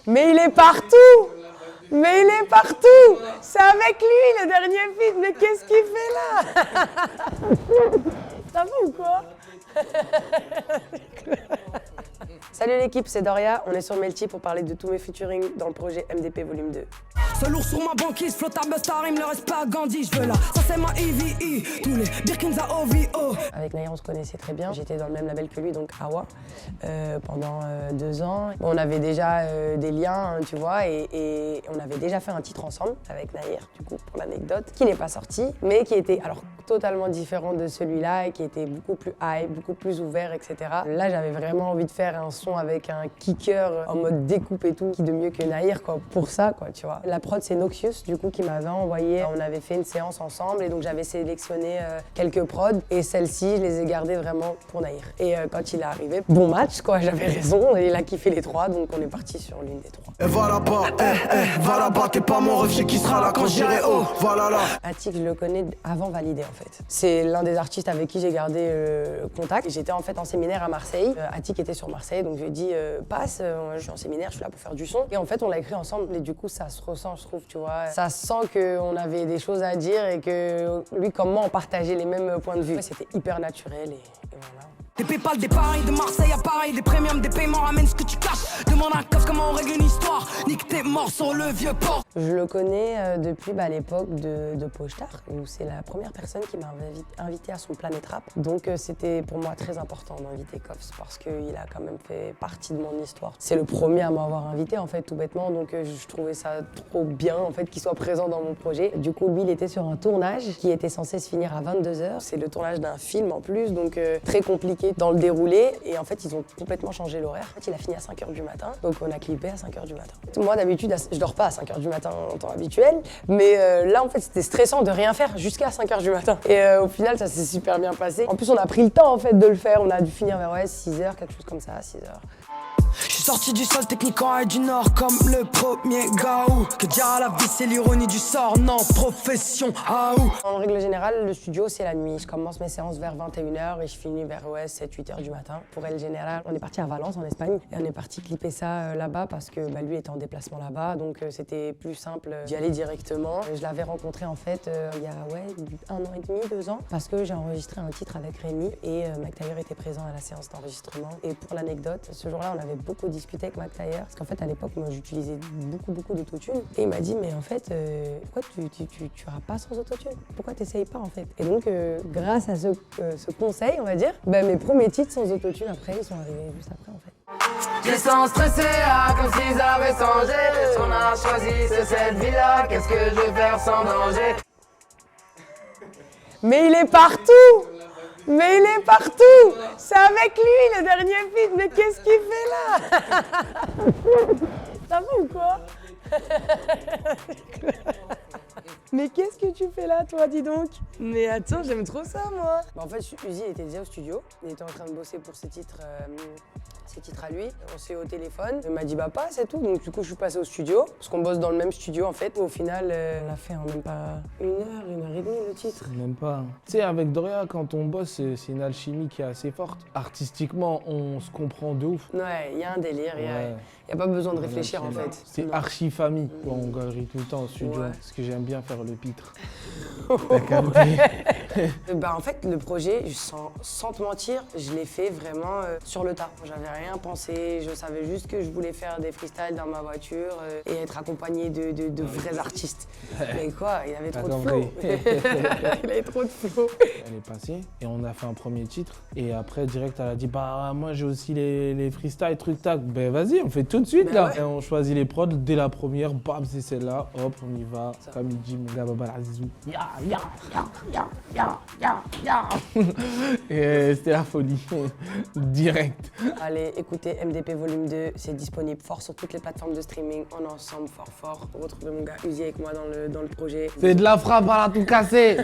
Mais il est partout! Mais il est partout! C'est avec lui le dernier feat, mais qu'est-ce qu'il fait là? Ça va ou quoi? Salut l'équipe, c'est Doria, on est sur Melty pour parler de tous mes featuring dans le projet MDP Volume 2. Ce lourd sur ma banquise, flotte à Bustar, il me le reste pas à Gandhi, je veux là. Ça c'est ma EVE, tous les Birkins à OVO. Avec Nahir, on se connaissait très bien. J'étais dans le même label que lui, donc Awa, pendant 2 ans. Bon, on avait déjà des liens, hein, tu vois, et on avait déjà fait un titre ensemble avec Nahir, du coup, pour l'anecdote, qui n'est pas sorti, mais qui était alors totalement différent de celui-là, et qui était beaucoup plus high, beaucoup plus ouvert, etc. Là, j'avais vraiment envie de faire un son avec un kicker en mode découpe et tout, qui de mieux que Nahir, quoi, pour ça, quoi, tu vois. La prod, c'est Noxious, du coup, qui m'avait envoyé. On avait fait une séance ensemble, et donc j'avais sélectionné quelques prods, et celles-ci, je les ai gardées vraiment pour Nahir. Et quand il est arrivé, bon match, quoi, j'avais raison, et il a kiffé les 3, donc on est parti sur l'une des 3. Et va là-bas, t'es pas mon ref, je sais qui sera là quand j'irai haut, voilà là. Attic, je le connais avant Validé en fait. C'est l'un des artistes avec qui j'ai gardé contact. J'étais en fait en séminaire à Marseille. Attic était sur Marseille, donc je lui ai dit passe, je suis en séminaire, je suis là pour faire du son. Et en fait, on l'a écrit ensemble et du coup, ça se ressent, je trouve, tu vois. Ça sent qu'on avait des choses à dire et que lui, comme moi, on partageait les mêmes points de vue. C'était hyper naturel et voilà. Des Paypal, des pareils, de Marseille à Paris, des premiums, des paiements, ramène ce que tu caches. Demande à Coff comment on règle une histoire, nique tes morts sur le vieux port. Je le connais depuis l'époque de Pochtar, où c'est la première personne qui m'a invité à son Planet Rap. Donc c'était pour moi très important d'inviter Coffs parce qu'il a quand même fait partie de mon histoire. C'est le premier à m'avoir invité en fait, tout bêtement, donc je trouvais ça trop bien en fait qu'il soit présent dans mon projet. Du coup, lui, il était sur un tournage qui était censé se finir à 22h. C'est le tournage d'un film en plus, donc très compliqué dans le déroulé. Et en fait, ils ont complètement changé l'horaire. En fait, il a fini à 5h du matin, donc on a clippé à 5h du matin. Moi, d'habitude, je dors pas à 5h du matin en temps habituel, mais là en fait c'était stressant de rien faire jusqu'à 5h du matin. Et au final ça s'est super bien passé. En plus on a pris le temps en fait de le faire, on a dû finir vers 6h, quelque chose comme ça, 6h. Je suis sorti du sol techniquement et du nord comme le premier gaou. Que dire à la vie c'est l'ironie du sort, non profession ah ou. En règle générale le studio c'est la nuit, je commence mes séances vers 21h et je finis vers 7-8h du matin. Pour elle générale, on est parti à Valence en Espagne et on est parti clipper ça là-bas parce que lui était en déplacement là-bas, donc c'était plus simple d'y aller directement. Je l'avais rencontré en fait il y a 1 an et demi, 2 ans, parce que j'ai enregistré un titre avec Rémi et Mac Taylor était présent à la séance d'enregistrement. Et pour l'anecdote, ce jour-là on avait beaucoup discuté avec Mac Taylor parce qu'en fait à l'époque moi j'utilisais beaucoup d'autotune et il m'a dit mais en fait pourquoi tu rappes pas sans autotune, pourquoi t'essayes pas en fait. Et donc grâce à ce conseil on va dire, mes premiers titres sans autotune après ils sont arrivés juste après en fait. J'ai sens stressé comme s'ils avaient changé. On a choisi cette vie-là, qu'est-ce que je vais faire sans danger? Mais il est partout! Mais il est partout! C'est avec lui le dernier feat, mais qu'est-ce qu'il fait là? Ça va ou quoi? Mais qu'est-ce que tu fais là, toi, dis donc? Mais attends, j'aime trop ça, moi. En fait, Uzi était déjà au studio. Il était en train de bosser pour ses titres à lui. On s'est au téléphone. Il m'a dit, passe et tout. Donc, du coup, je suis passé au studio. Parce qu'on bosse dans le même studio, en fait. Au final, on l'a fait en même pas 1 heure, 1 heure et demie, le titre. Même pas. Tu sais, avec Doria, quand on bosse, c'est une alchimie qui est assez forte. Artistiquement, on se comprend de ouf. Ouais, il y a un délire. Il n'y a pas besoin de réfléchir, en fait. C'est archi famille. On galerie tout le temps au studio. Ouais. Parce que j'aime bien faire le pitre. En fait, le projet, sans te mentir, je l'ai fait vraiment sur le tas. J'avais rien pensé, je savais juste que je voulais faire des freestyles dans ma voiture et être accompagné de vrais artistes. Mais quoi, il avait trop de flow. Il avait trop de flow. Elle est passée et on a fait un premier titre. Et après, direct, elle a dit moi j'ai aussi les freestyles, truc tac. Vas-y, on fait tout de suite là. Ouais. Et on choisit les prods dès la première, bam, c'est celle-là, hop, on y va. Comme il dit mon gars, Baba Azizou. Et c'était la folie, direct. Allez, écoutez MDP Volume 2, c'est disponible fort sur toutes les plateformes de streaming. On est ensemble, fort. Retrouvez mon gars Uzi avec moi dans le projet. C'est de la frappe à la tout casser.